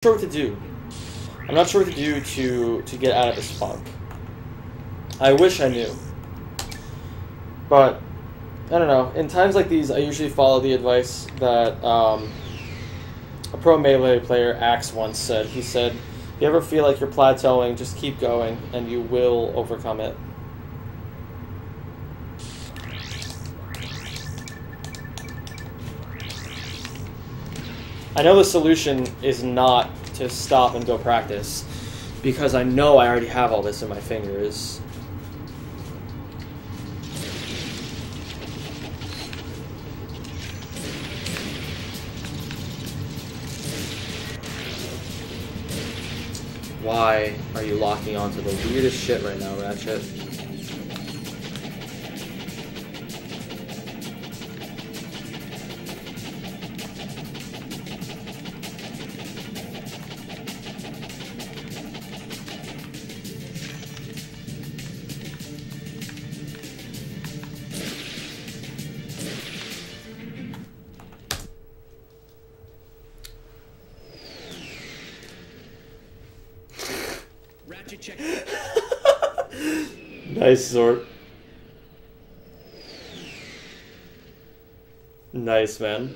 sure what to do. I'm not sure what to do to get out of this funk. I wish I knew. But, I don't know. In times like these, I usually follow the advice that a pro Melee player, Axe, once said. He said, if you ever feel like you're plateauing, just keep going, and you will overcome it. I know the solution is not to stop and go practice, because I know I already have all this in my fingers. Why are you locking onto the weirdest shit right now, Ratchet? Check. Nice, Zort. Nice, man.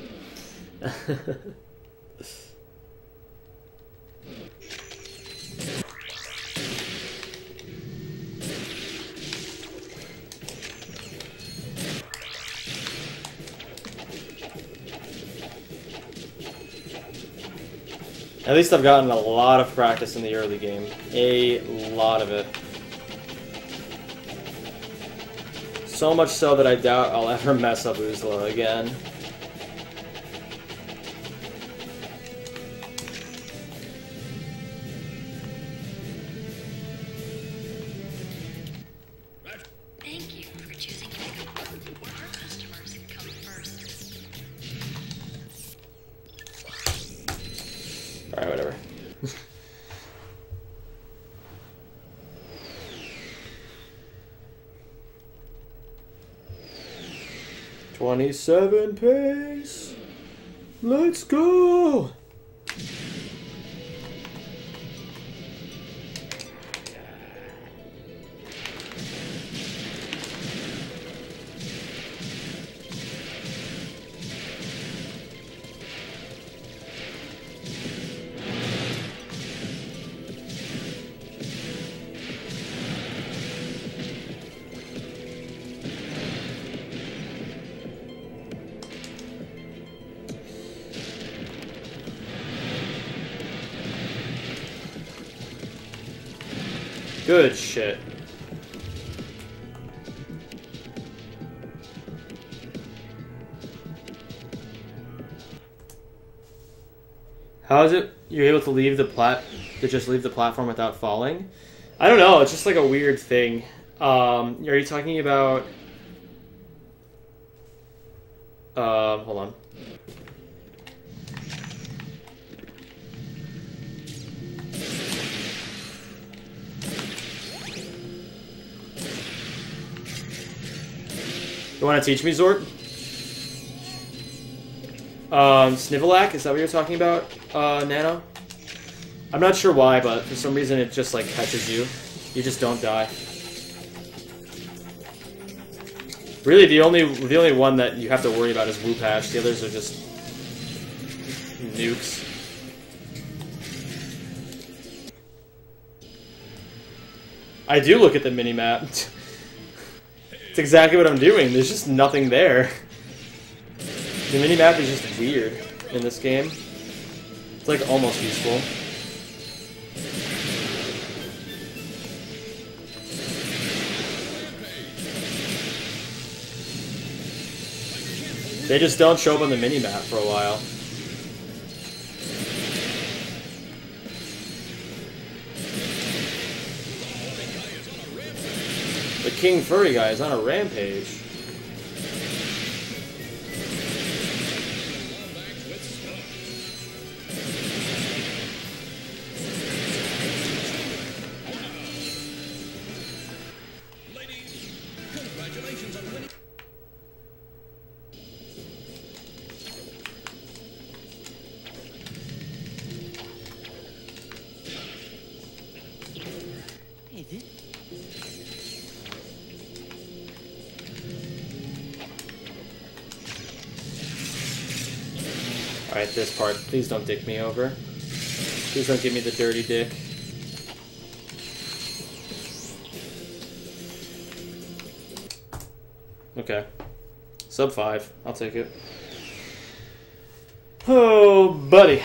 At least I've gotten a lot of practice in the early game. A lot of it. So much so that I doubt I'll ever mess up Uzla again. Thank you for choosing where our customers come first. Alright, whatever. $27 pace. Let's go. Good shit. How is it you're able to leave the just leave the platform without falling? I don't know, it's just like a weird thing. Are you talking about hold on. You want to teach me, Zort? Snivelac, is that what you're talking about, Nano? I'm not sure why, but for some reason it just, like, catches you. You just don't die. Really, the only one that you have to worry about is Whoopash. The others are just nukes. I do look at the mini-map. It's exactly what I'm doing. There's just nothing there. The minimap is just weird in this game. It's like almost useful. They just don't show up on the minimap for a while. The King Furry guy is on a rampage. Ladies, congratulations on winning. Alright, this part. Please don't dick me over. Please don't give me the dirty dick. Okay. Sub 5. I'll take it. Oh, buddy.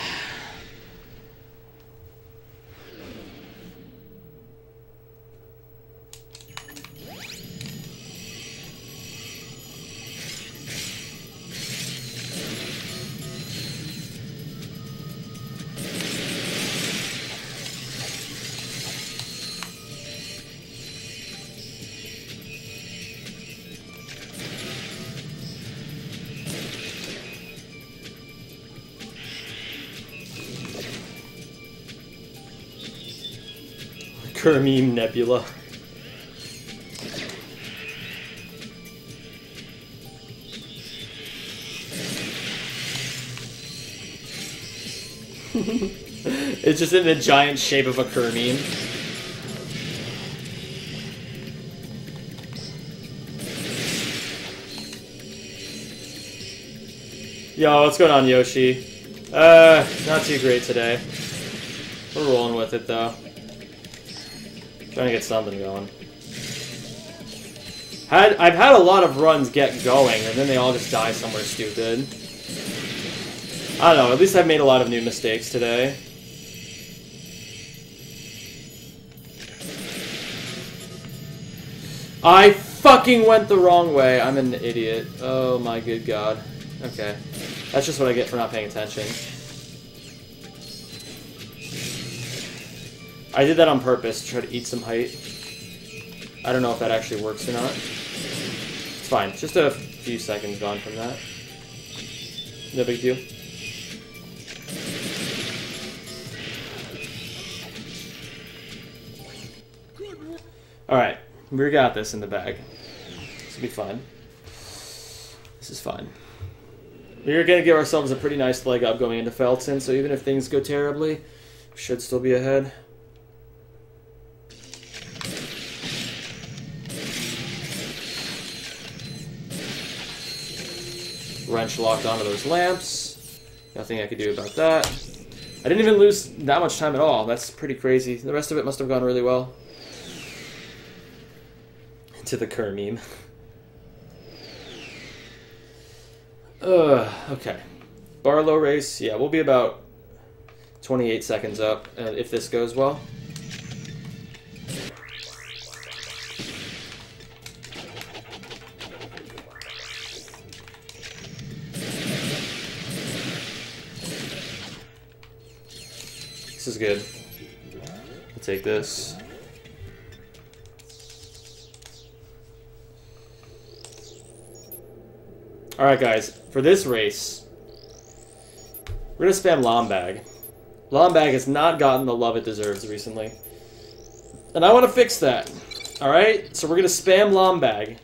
KerMeme Nebula. It's just in the giant shape of a KerMeme. Yo, what's going on, Yoshi? Not too great today. We're rolling with it, though. Trying to get something going. I've had a lot of runs get going, and then they all just die somewhere stupid. I don't know, at least I've made a lot of new mistakes today. I fucking went the wrong way. I'm an idiot. Oh my good god. Okay. That's just what I get for not paying attention. I did that on purpose to try to eat some height. I don't know if that actually works or not. It's fine. Just a few seconds gone from that. No big deal. Alright. We got this in the bag. This will be fun. This is fun. We're going to give ourselves a pretty nice leg up going into Felton, so even if things go terribly, we should still be ahead. Wrench locked onto those lamps. Nothing I could do about that. I didn't even lose that much time at all. That's pretty crazy. The rest of it must have gone really well. To the KerMeme. Okay. Barlow race. Yeah, we'll be about 28 seconds up if this goes well. This is good. I'll take this. Alright guys, for this race, we're going to spam Lombag. Lombag has not gotten the love it deserves recently. And I want to fix that. Alright, so we're going to spam Lombag.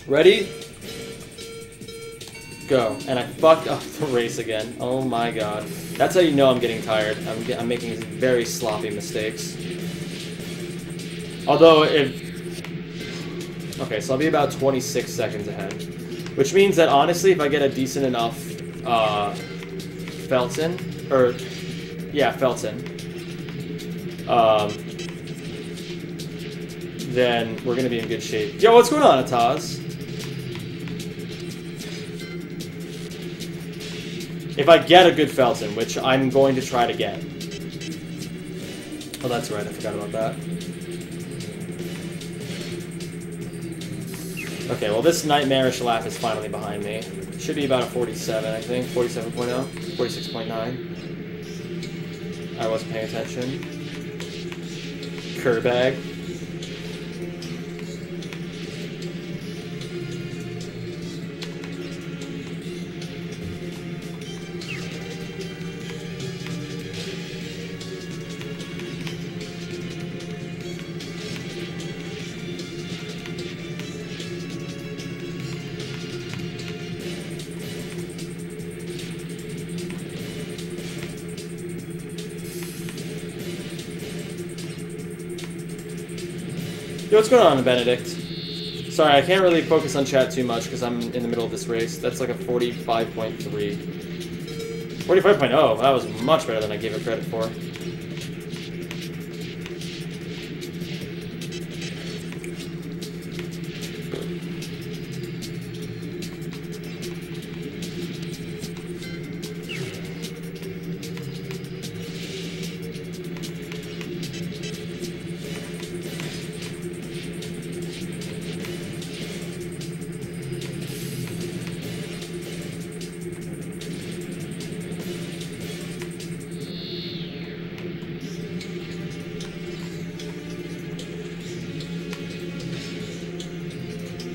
Ready? Go. And I fucked up the race again. Oh my god. That's how you know I'm getting tired. I'm making very sloppy mistakes. Although, if... Okay, so I'll be about 26 seconds ahead. Which means that, honestly, if I get a decent enough Felton, or, yeah, Felton, then we're going to be in good shape. Yo, what's going on, Ataz? If I get a good Felton, which I'm going to try to get. Oh, that's right, I forgot about that. Okay, well this nightmarish laugh is finally behind me. It should be about a 47, I think. 47.0? 46.9. I wasn't paying attention. Kerbag. Yo, what's going on, Benedict? Sorry, I can't really focus on chat too much because I'm in the middle of this race. That's like a 45.3. 45.0, that was much better than I gave it credit for.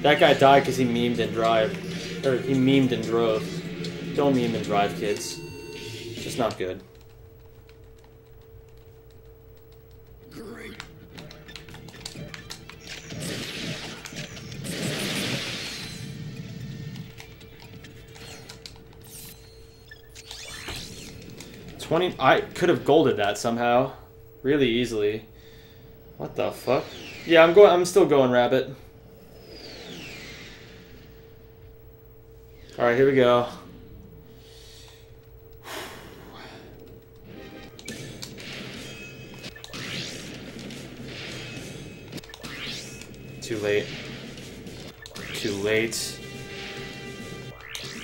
That guy died because he memed and drive. Or he memed and drove. Don't meme and drive, kids. It's just not good. Great. I could have golded that somehow. Really easily. What the fuck? Yeah, I'm still going rabbit. Alright, here we go. Too late. Too late.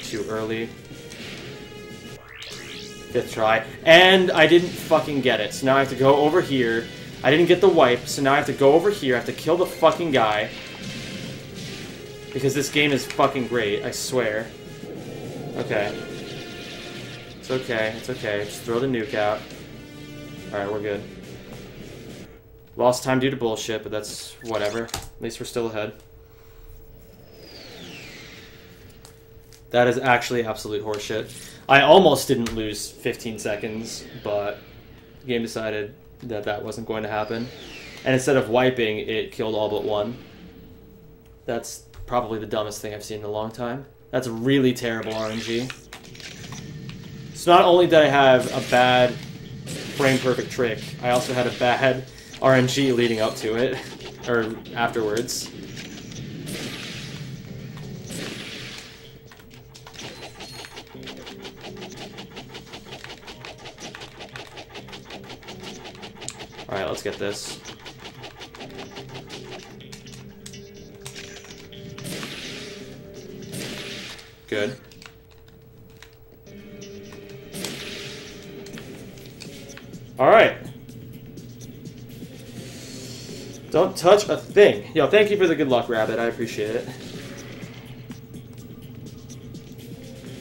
Too early. Fifth try. And I didn't fucking get it. So now I have to go over here. I didn't get the wipe, so now I have to go over here. I have to kill the fucking guy. Because this game is fucking great, I swear. Okay. It's okay, it's okay. Just throw the nuke out. Alright, we're good. Lost time due to bullshit, but that's whatever. At least we're still ahead. That is actually absolute horseshit. I almost didn't lose 15 seconds, but the game decided that that wasn't going to happen. And instead of wiping, it killed all but one. That's probably the dumbest thing I've seen in a long time. That's really terrible RNG. So not only did I have a bad frame-perfect trick, I also had a bad RNG leading up to it, or afterwards. Alright, let's get this. Good. Alright. Don't touch a thing. Yo, thank you for the good luck, Rabbit. I appreciate it.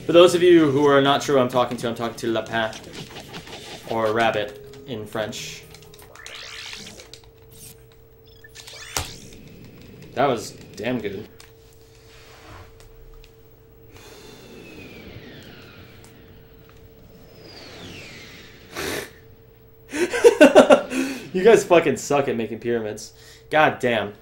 For those of you who are not sure who I'm talking to Lapin. Or Rabbit in French. That was damn good. You guys fucking suck at making pyramids. God damn.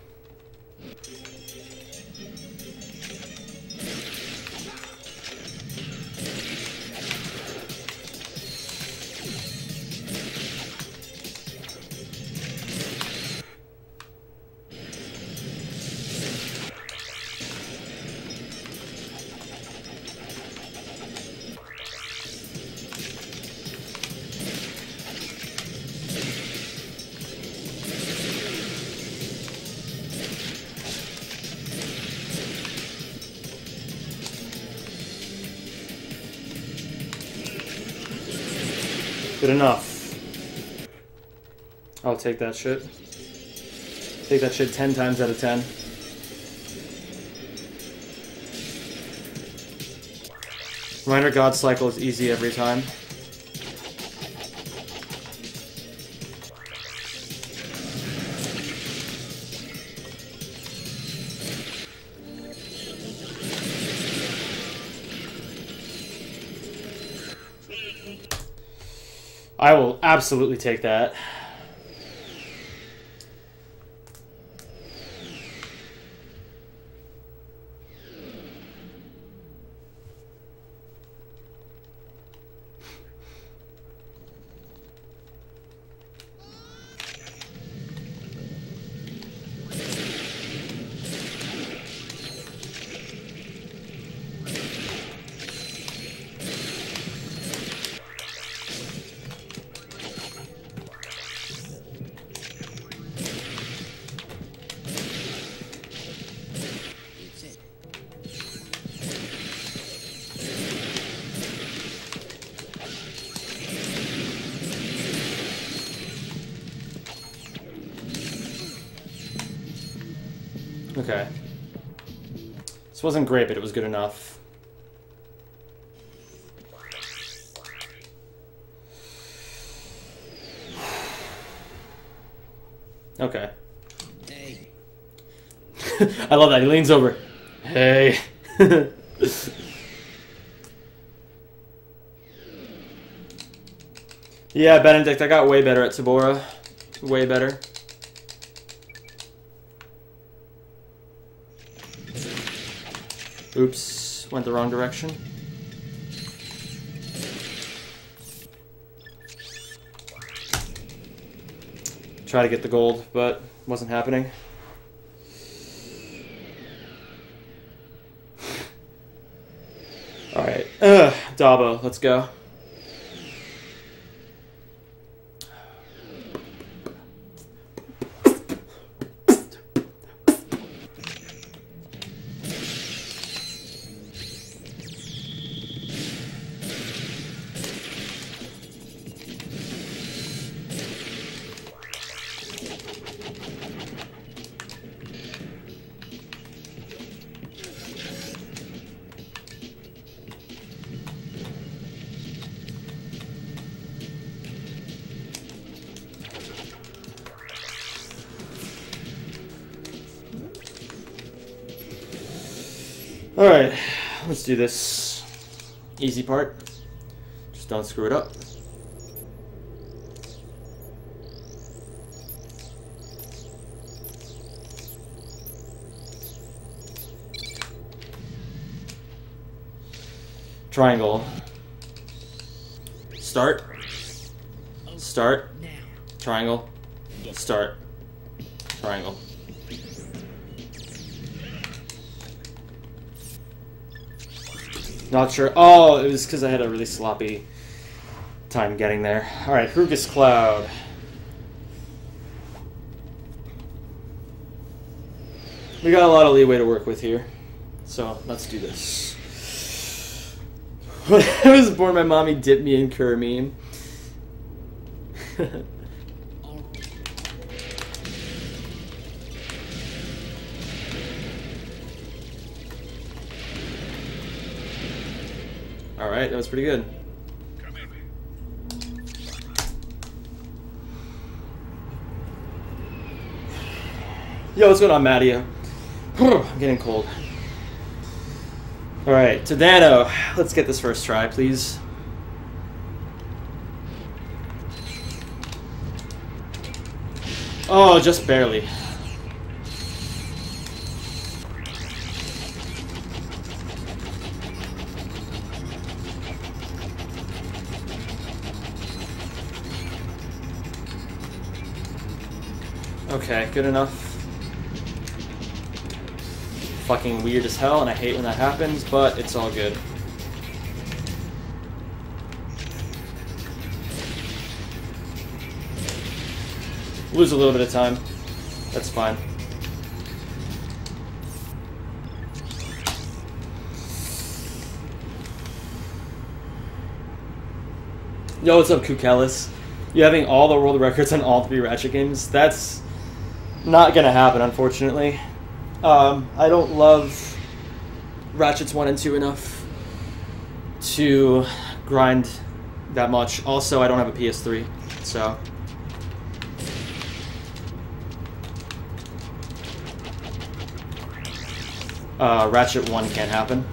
Good enough. I'll take that shit. Take that shit 10 times out of 10. Reminder, God Cycle is easy every time. I will absolutely take that. Okay. This wasn't great, but it was good enough. Okay. Hey. I love that. He leans over. Hey. Yeah, Benedict, I got way better at Tabora. Way better. Oops, went the wrong direction. Try to get the gold, but wasn't happening. Alright, Dabo, let's go. Alright, let's do this. Easy part. Just don't screw it up. Triangle. Start. Start. Triangle. Start. Triangle. Not sure. Oh, it was because I had a really sloppy time getting there. Alright, Hrugus Cloud. We got a lot of leeway to work with here. So, let's do this. When I was born, my mommy dipped me in KerMeme. Alright, that was pretty good. Yo, what's going on, Mattia? I'm getting cold. Alright, Tadano. Let's get this first try, please. Oh, just barely. Okay, good enough. Fucking weird as hell, and I hate when that happens, but it's all good. Lose a little bit of time. That's fine. Yo, what's up, Kukelis? You having all the world records on all 3 Ratchet games? That's not gonna happen, unfortunately. I don't love Ratchets 1 and 2 enough to grind that much. Also, I don't have a PS3, so... Ratchet 1 can't happen.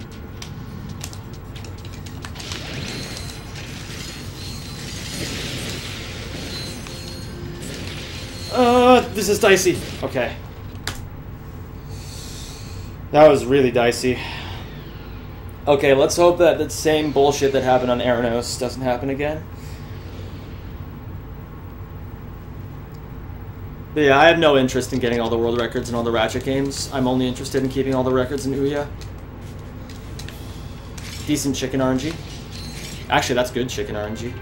This is dicey. Okay. That was really dicey. Okay, let's hope that the same bullshit that happened on Aranos doesn't happen again. But yeah, I have no interest in getting all the world records in all the Ratchet games. I'm only interested in keeping all the records in Ouya. Decent chicken RNG. Actually, that's good chicken RNG.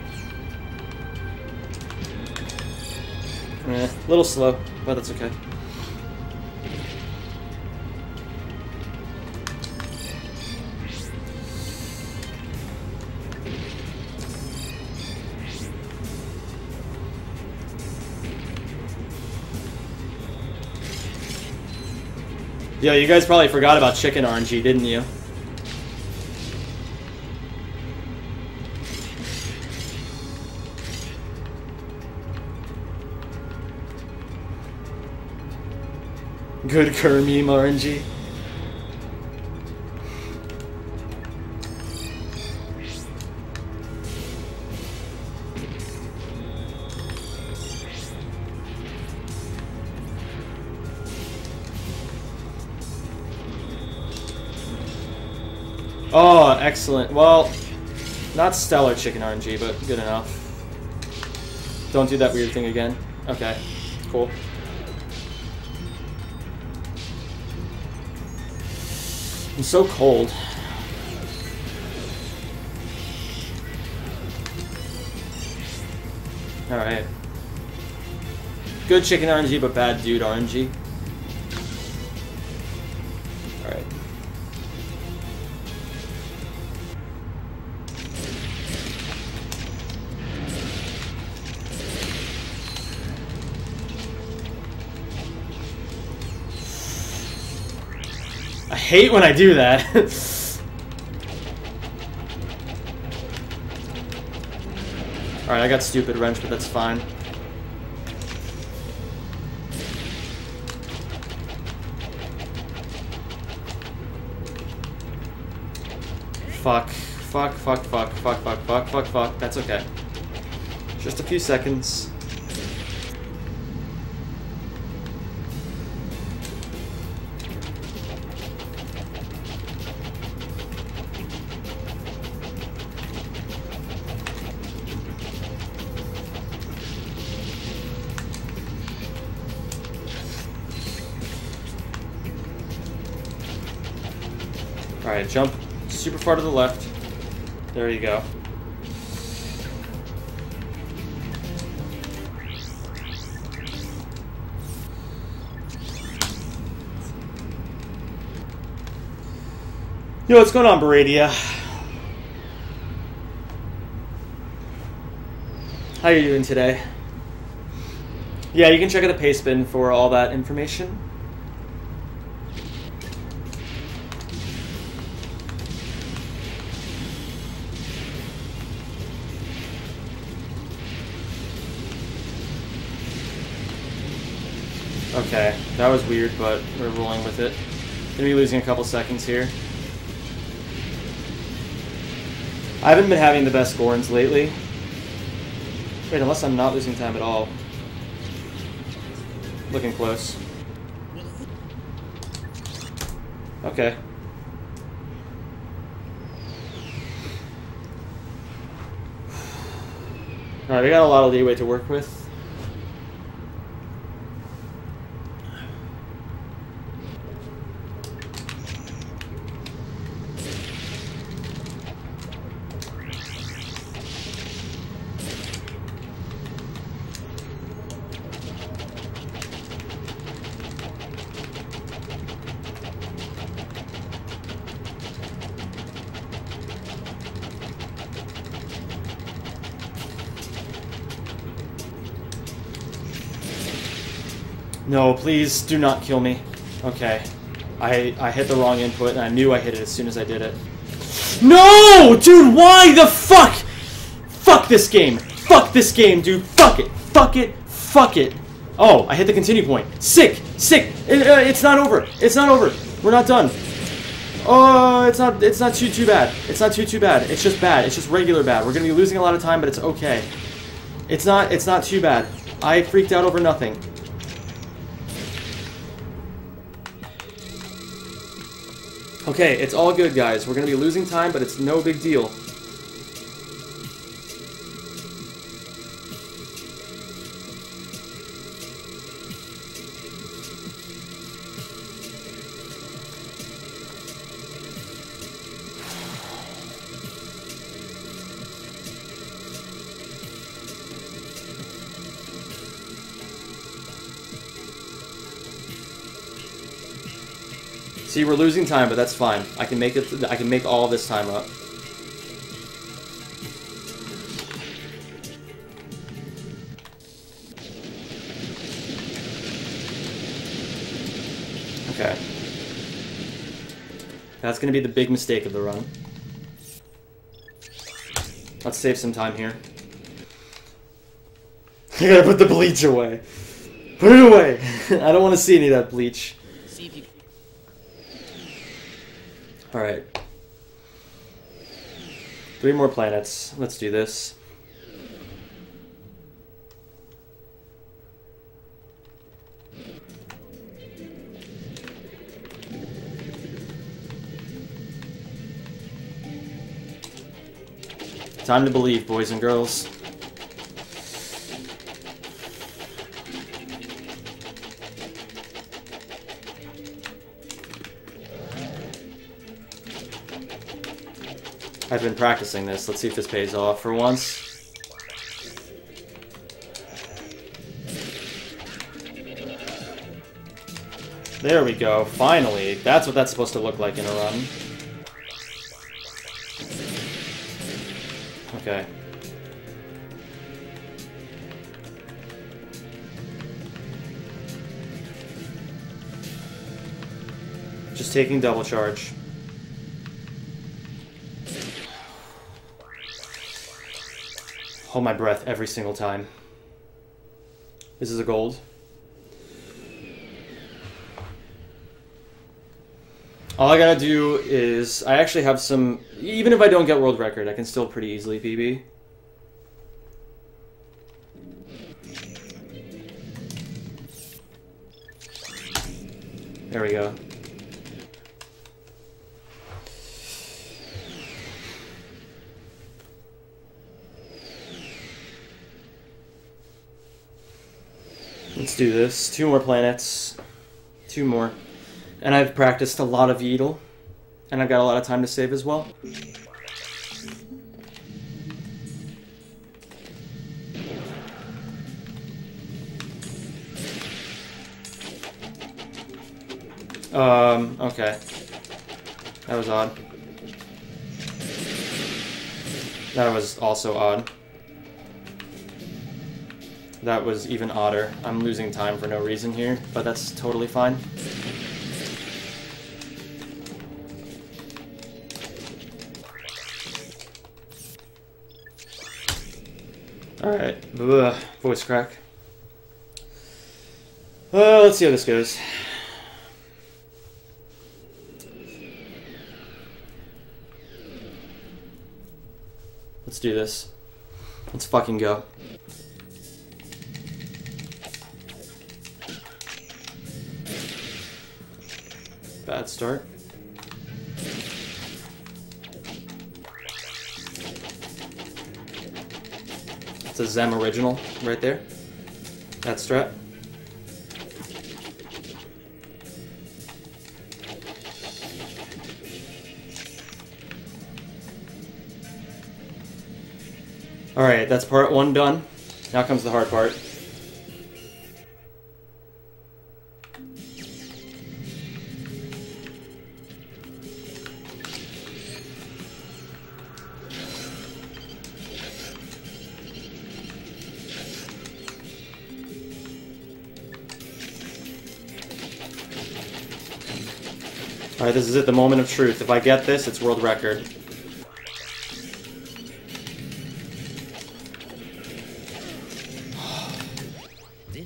A little slow, but that's okay. Yo, you guys probably forgot about chicken RNG, didn't you? Good KerMeme RNG. Oh, excellent. Well, not stellar chicken RNG, but good enough. Don't do that weird thing again. Okay, cool. I'm so cold. Alright. Good chicken RNG, but bad dude RNG. Alright. I hate when I do that. Alright, I got stupid wrench, but that's fine. Fuck. Fuck, fuck, fuck, fuck, fuck, fuck, fuck, fuck. That's okay. Just a few seconds. Alright, jump super far to the left. There you go. Yo, what's going on, Baradia? How are you doing today? Yeah, you can check out the paste bin for all that information. Okay, that was weird, but we're rolling with it. Gonna be losing a couple seconds here. I haven't been having the best Gorns lately. Wait, unless I'm not losing time at all. Looking close. Okay. Alright, we got a lot of leeway to work with. No, please do not kill me. Okay. I hit the wrong input, and I knew I hit it as soon as I did it. No! Dude, why the fuck? Fuck this game. Fuck this game, dude. Fuck it. Fuck it. Fuck it. Oh, I hit the continue point. Sick. Sick. It's not over. It's not over. We're not done. Oh, it's not too bad. It's not too bad. It's just bad. It's just regular bad. We're gonna be losing a lot of time, but it's okay. It's not too bad. I freaked out over nothing. Okay, it's all good, guys. We're going to be losing time, but it's no big deal. See, we're losing time, but that's fine. I can make it. I can make all this time up. Okay. That's going to be the big mistake of the run. Let's save some time here. I gotta put the bleach away. Put it away! I don't want to see any of that bleach. Alright. 3 more planets. Let's do this. Time to believe, boys and girls. I've been practicing this. Let's see if this pays off for once. There we go. Finally. That's what that's supposed to look like in a run. Okay. Just taking double charge. Hold my breath every single time. This is a gold. All I gotta do is, I actually have some, even if I don't get world record, I can still pretty easily PB. There we go. Let's do this. 2 more planets. 2 more. And I've practiced a lot of Yeetle. And I've got a lot of time to save as well. Okay. That was odd. That was also odd. That was even odder. I'm losing time for no reason here, but that's totally fine. Alright. Voice crack. Let's see how this goes. Let's do this. Let's fucking go. Bad start. That's a Zem original right there. That strat. Alright, that's part 1 done. Now comes the hard part. Alright, this is it, the moment of truth. If I get this, it's world record.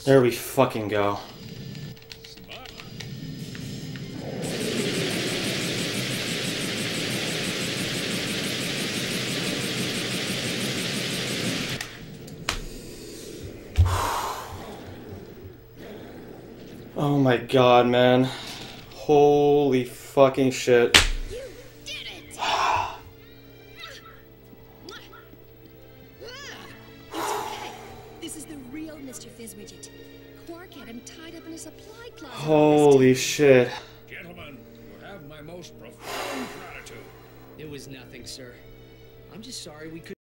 There we fucking go. Oh my god, man. Holy fucking shit. You did it! It's okay. This is the real Mr. Fizzwidget. Quark had him tied up in a supply closet. Holy shit. Gentlemen, you have my most profound gratitude. It was nothing, sir. I'm just sorry we couldn't.